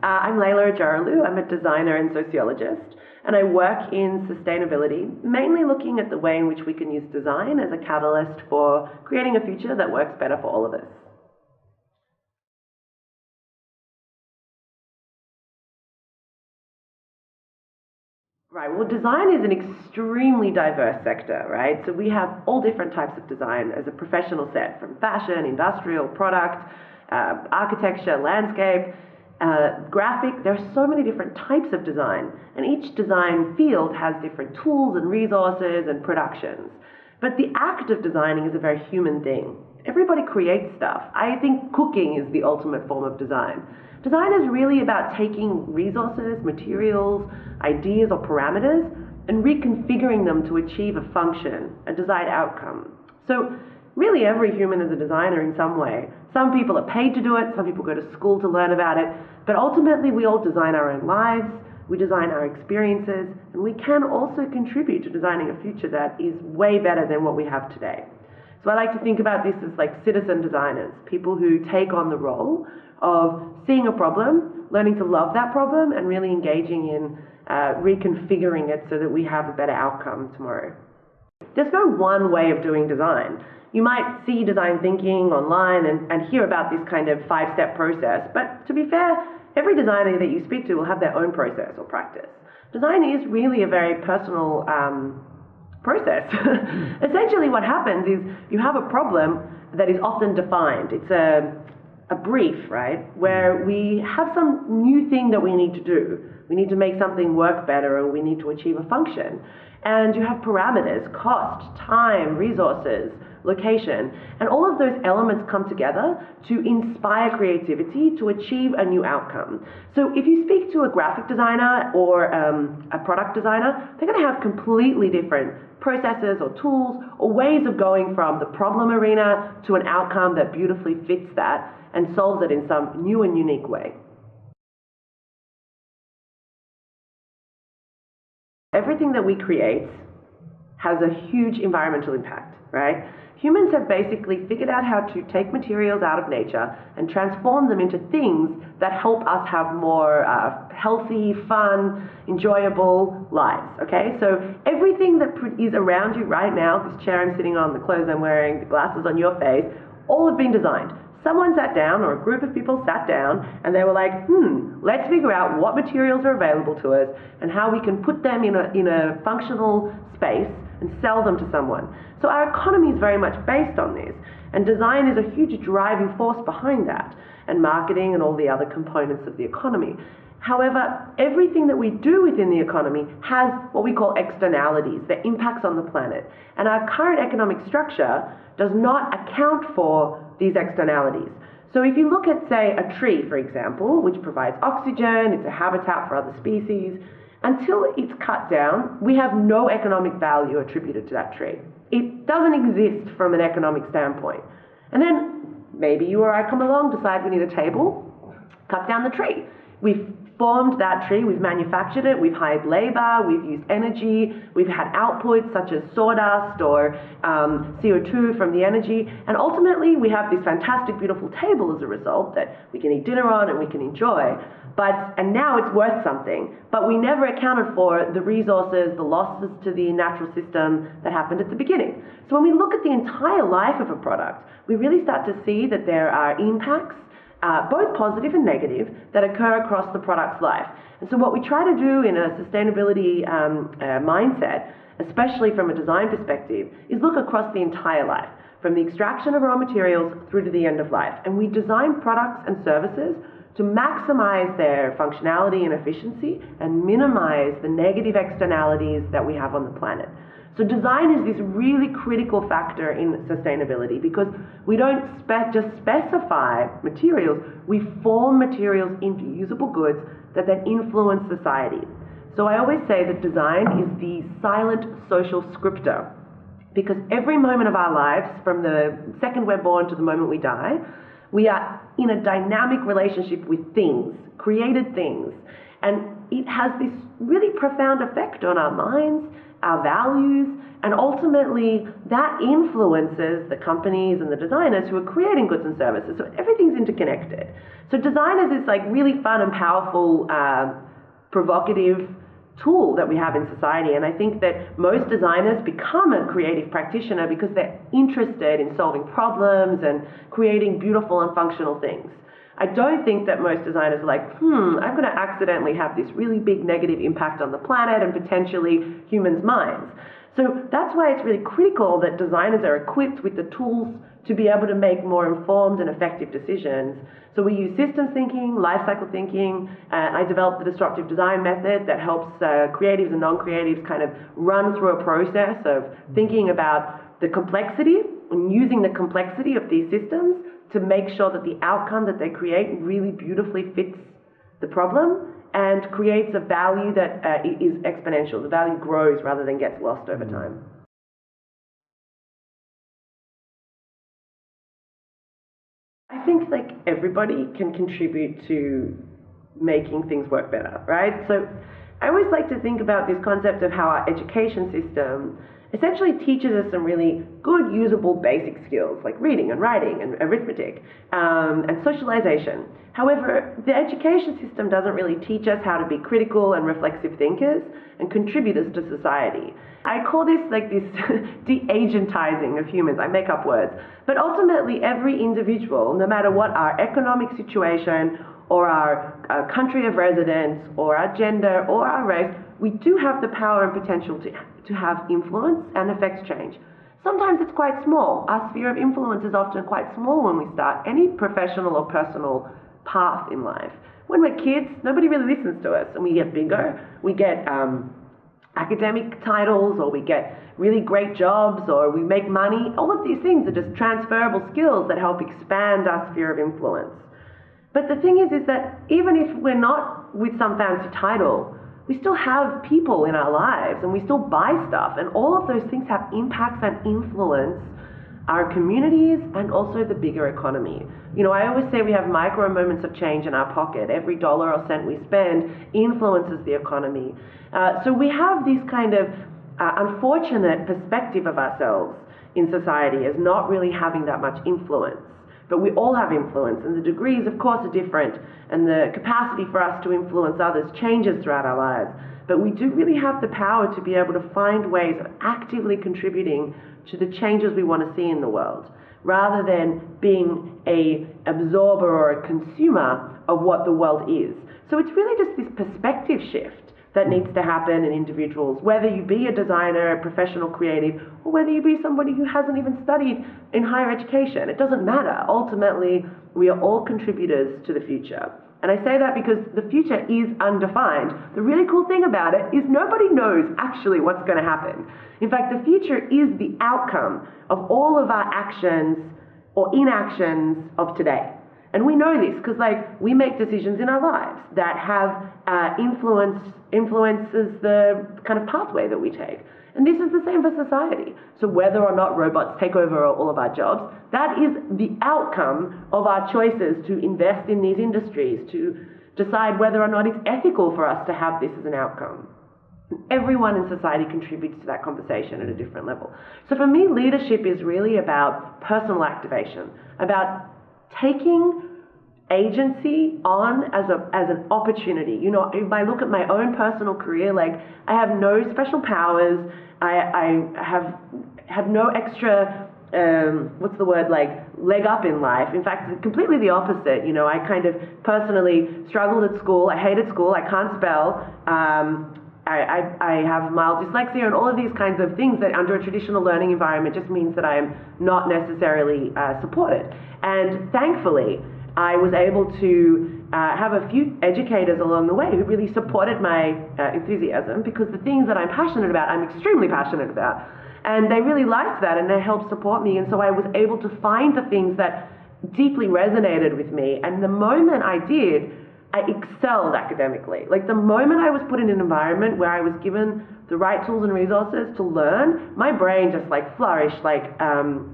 I'm Layla Ajaralu. I'm a designer and sociologist, and I work in sustainability, mainly looking at the way in which we can use design as a catalyst for creating a future that works better for all of us. Right, well, design is an extremely diverse sector, right? So we have all different types of design as a professional set, from fashion, industrial, product, architecture, landscape, graphic. There are so many different types of design, and each design field has different tools and resources and productions. But the act of designing is a very human thing. Everybody creates stuff. I think cooking is the ultimate form of design. Design is really about taking resources, materials, ideas or parameters and reconfiguring them to achieve a function, a desired outcome. So really every human is a designer in some way. Some people are paid to do it, some people go to school to learn about it, but ultimately we all design our own lives, we design our experiences, and we can also contribute to designing a future that is way better than what we have today. So I like to think about this as like citizen designers, people who take on the role of seeing a problem, learning to love that problem, and really engaging in reconfiguring it so that we have a better outcome tomorrow. There's no one way of doing design. You might see design thinking online and hear about this kind of 5-step process, but to be fair, every designer that you speak to will have their own process or practice. Design is really a very personal process. Essentially what happens is you have a problem that is often defined. It's a brief, right, where we have some new thing that we need to do. We need to make something work better, or we need to achieve a function. And you have parameters, cost, time, resources, location, and all of those elements come together to inspire creativity to achieve a new outcome. So if you speak to a graphic designer or a product designer, they're going to have completely different processes or tools or ways of going from the problem arena to an outcome that beautifully fits that and solves it in some new and unique way. Everything that we create has a huge environmental impact, right? Humans have basically figured out how to take materials out of nature and transform them into things that help us have more healthy, fun, enjoyable lives, okay? So everything that is around you right now, this chair I'm sitting on, the clothes I'm wearing, the glasses on your face, all have been designed. Someone sat down, or a group of people sat down, and they were like, let's figure out what materials are available to us and how we can put them in a functional space and sell them to someone. So our economy is very much based on this, and design is a huge driving force behind that, and marketing and all the other components of the economy. However, everything that we do within the economy has what we call externalities, the impacts on the planet. And our current economic structure does not account for these externalities. So if you look at, say, a tree, for example, which provides oxygen, it's a habitat for other species, until it's cut down, we have no economic value attributed to that tree. It doesn't exist from an economic standpoint. And then maybe you or I come along, decide we need a table, cut down the tree. We've formed that tree, we've manufactured it, we've hired labor, we've used energy, we've had outputs such as sawdust or CO2 from the energy, and ultimately we have this fantastic, beautiful table as a result that we can eat dinner on and we can enjoy. And now it's worth something, but we never accounted for the resources, the losses to the natural system that happened at the beginning. So when we look at the entire life of a product, we really start to see that there are impacts, both positive and negative, that occur across the product's life. And so what we try to do in a sustainability mindset, especially from a design perspective, is look across the entire life, from the extraction of raw materials through to the end of life. And we design products and services to maximize their functionality and efficiency and minimize the negative externalities that we have on the planet. So design is this really critical factor in sustainability, because we don't just specify materials, we form materials into usable goods that then influence society. So I always say that design is the silent social scripter, because every moment of our lives, from the second we're born to the moment we die, we are in a dynamic relationship with things, created things, and it has this really profound effect on our minds our values, and ultimately that influences the companies and the designers who are creating goods and services. So everything's interconnected. So design is this like really fun and powerful, provocative tool that we have in society. And I think that most designers become a creative practitioner because they're interested in solving problems and creating beautiful and functional things. I don't think that most designers are like, I'm going to accidentally have this really big negative impact on the planet and potentially humans' minds. So that's why it's really critical that designers are equipped with the tools to be able to make more informed and effective decisions. So we use systems thinking, life cycle thinking. I developed the disruptive design method that helps creatives and non-creatives kind of run through a process of thinking about the complexity and using the complexity of these systems to make sure that the outcome that they create really beautifully fits the problem and creates a value that is exponential. The value grows rather than gets lost over time. I think like everybody can contribute to making things work better, right? So I always like to think about this concept of how our education system essentially teaches us some really good, usable, basic skills like reading and writing and arithmetic and socialization. However, the education system doesn't really teach us how to be critical and reflexive thinkers and contributors to society. I call this like this de-agentizing of humans. I make up words. But ultimately, every individual, no matter what our economic situation or our country of residence or our gender or our race, we do have the power and potential to have influence and affect change. Sometimes it's quite small. Our sphere of influence is often quite small when we start any professional or personal path in life. When we're kids, nobody really listens to us, and we get bigger. We get academic titles, or we get really great jobs, or we make money. All of these things are just transferable skills that help expand our sphere of influence. But the thing is that even if we're not with some fancy title, we still have people in our lives and we still buy stuff, and all of those things have impacts and influence our communities and also the bigger economy. You know, I always say we have micro moments of change in our pocket. Every dollar or cent we spend influences the economy. So we have this kind of unfortunate perspective of ourselves in society as not really having that much influence. But we all have influence, and the degrees, of course, are different, and the capacity for us to influence others changes throughout our lives. But we do really have the power to be able to find ways of actively contributing to the changes we want to see in the world, rather than being an absorber or a consumer of what the world is. So it's really just this perspective shift that needs to happen in individuals, whether you be a designer, a professional creative, or whether you be somebody who hasn't even studied in higher education. It doesn't matter. Ultimately, we are all contributors to the future. And I say that because the future is undefined. The really cool thing about it is nobody knows actually what's going to happen. In fact, the future is the outcome of all of our actions or inactions of today. And we know this because we make decisions in our lives that have influences the kind of pathway that we take. And this is the same for society. So whether or not robots take over all of our jobs, that is the outcome of our choices to invest in these industries, to decide whether or not it's ethical for us to have this as an outcome. Everyone in society contributes to that conversation at a different level. So for me, leadership is really about personal activation, about taking agency on as an opportunity. You know, if I look at my own personal career, I have no special powers. I have had no extra leg up in life. In fact, completely the opposite. You know, I kind of personally struggled at school. I hated school. I can't spell. I have mild dyslexia and all of these kinds of things that under a traditional learning environment just means that I am not necessarily supported. And thankfully, I was able to have a few educators along the way who really supported my enthusiasm, because the things that I'm passionate about, I'm extremely passionate about. And they really liked that, and they helped support me. And so I was able to find the things that deeply resonated with me. And the moment I did, I excelled academically. Like the moment I was put in an environment where I was given the right tools and resources to learn, my brain just like flourished like a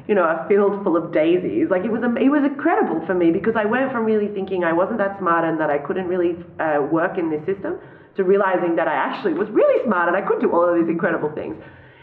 a field full of daisies. Like it was incredible for me, because I went from really thinking I wasn't that smart and that I couldn't really work in this system, to realizing that I actually was really smart and I could do all of these incredible things.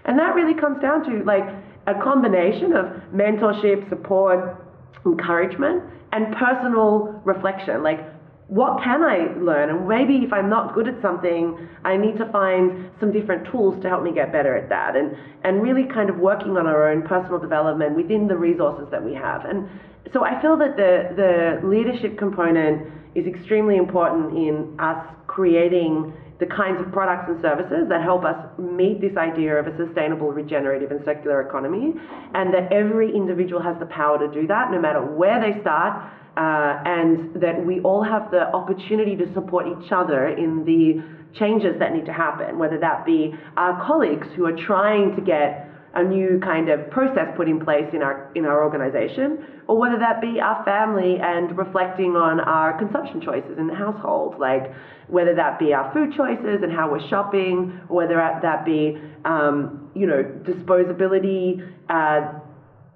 And that really comes down to like a combination of mentorship, support, encouragement, and personal reflection. Like, what can I learn? And maybe if I'm not good at something, I need to find some different tools to help me get better at that. And really kind of working on our own personal development within the resources that we have. And so I feel that the leadership component is extremely important in us creating the kinds of products and services that help us meet this idea of a sustainable, regenerative and circular economy, and that every individual has the power to do that no matter where they start, and that we all have the opportunity to support each other in the changes that need to happen, whether that be our colleagues who are trying to get a new kind of process put in place in our organization, or whether that be our family and reflecting on our consumption choices in the household, like whether that be our food choices and how we're shopping, or whether that be disposability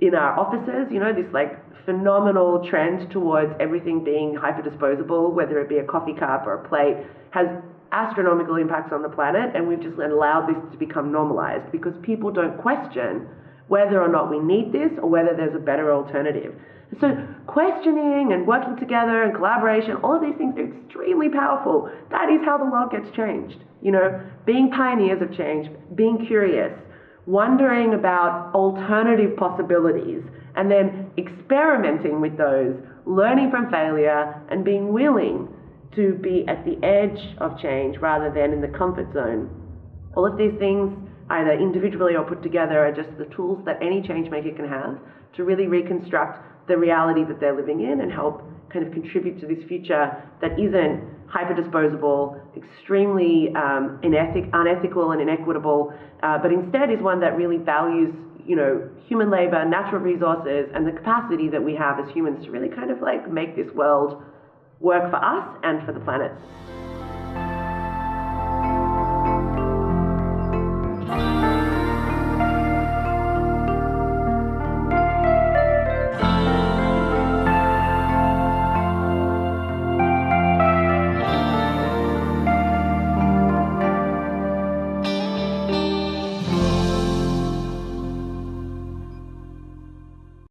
in our offices. This like phenomenal trend towards everything being hyper disposable, whether it be a coffee cup or a plate, has astronomical impacts on the planet, and we've just allowed this to become normalized because people don't question whether or not we need this or whether there's a better alternative. So questioning and working together and collaboration, all of these things are extremely powerful. That is how the world gets changed. Being pioneers of change, being curious, wondering about alternative possibilities, and then experimenting with those, learning from failure, and being willing to be at the edge of change rather than in the comfort zone. All of these things, either individually or put together, are just the tools that any change maker can have to really reconstruct the reality that they're living in and help kind of contribute to this future that isn't hyper-disposable, extremely unethical and inequitable, but instead is one that really values human labor, natural resources, and the capacity that we have as humans to really kind of like make this world work for us and for the planet.